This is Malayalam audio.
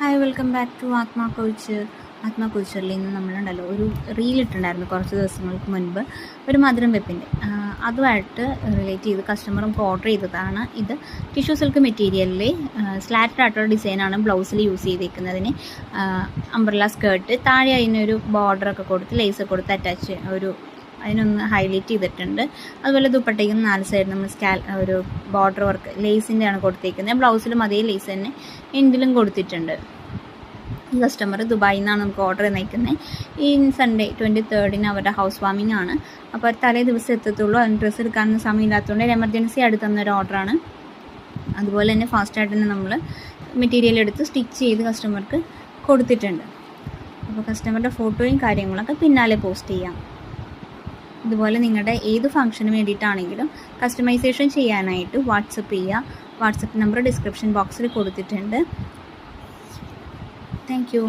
ഹായ്, വെൽക്കം ബാക്ക് ടു ആത്മാ കൾച്ചർ. ആത്മാ കൾച്ചറിൽ നിന്ന് നമ്മളുണ്ടല്ലോ ഒരു റീൽ ഇട്ടുണ്ടായിരുന്നു കുറച്ച് ദിവസങ്ങൾക്ക് മുൻപ്, ഒരു മധുരം വെപ്പിൻ്റെ. അതുമായിട്ട് റിലേറ്റ് ചെയ്ത് കസ്റ്റമർ നമുക്ക് ഓർഡർ ചെയ്തതാണ്. ഇത് ടിഷ്യൂ സിൽക്ക് മെറ്റീരിയലിൽ സ്ലാറ്റഡ് ആയിട്ടുള്ള ഡിസൈനാണ് ബ്ലൗസിൽ യൂസ് ചെയ്തേക്കുന്നതിന്. അംബ്രല്ല സ്കേർട്ട്, താഴെ അതിനൊരു ബോർഡറൊക്കെ കൊടുത്ത് ലേസ് കൊടുത്ത് അറ്റാച്ച് അതിനൊന്ന് ഹൈലൈറ്റ് ചെയ്തിട്ടുണ്ട്. അതുപോലെ ദുപ്പട്ടയ്ക്ക് 4 സൈഡ് നമ്മൾ ഒരു ബോർഡർ വർക്ക് ലേസിൻ്റെ ആണ് കൊടുത്തേക്കുന്നത്. ബ്ലൗസിലും അതേ ലേസ് തന്നെ എൻഡിലും കൊടുത്തിട്ടുണ്ട്. ഈ കസ്റ്റമർ ദുബായിൽ നിന്നാണ് നമുക്ക് ഓർഡർ നയിക്കുന്നത്. ഈ സൺഡേ 23 അവരുടെ ഹൗസ് വാമിംഗ് ആണ്. അപ്പോൾ തലേ ദിവസം എത്തത്തുള്ളൂ. അതിന് ഡ്രസ്സ് എടുക്കാനൊന്നും സമയമില്ലാത്തതുകൊണ്ട് ഒരു എമർജൻസി ആയിട്ട് തന്നൊരു ഓർഡറാണ്. അതുപോലെ തന്നെ ഫാസ്റ്റായിട്ട് തന്നെ നമ്മൾ മെറ്റീരിയൽ എടുത്ത് സ്റ്റിച്ച് ചെയ്ത് കസ്റ്റമർക്ക് കൊടുത്തിട്ടുണ്ട്. അപ്പോൾ കസ്റ്റമറുടെ ഫോട്ടോയും കാര്യങ്ങളൊക്കെ പിന്നാലെ പോസ്റ്റ് ചെയ്യാം. ഇതുപോലെ നിങ്ങളുടെ ഏത് ഫംഗ്ഷന് വേണ്ടിയിട്ടാണെങ്കിലും കസ്റ്റമൈസേഷൻ ചെയ്യാനായിട്ട് വാട്സപ്പ് ചെയ്യുക. വാട്സപ്പ് നമ്പർ ഡിസ്ക്രിപ്ഷൻ ബോക്സിൽ കൊടുത്തിട്ടുണ്ട്. Thank you.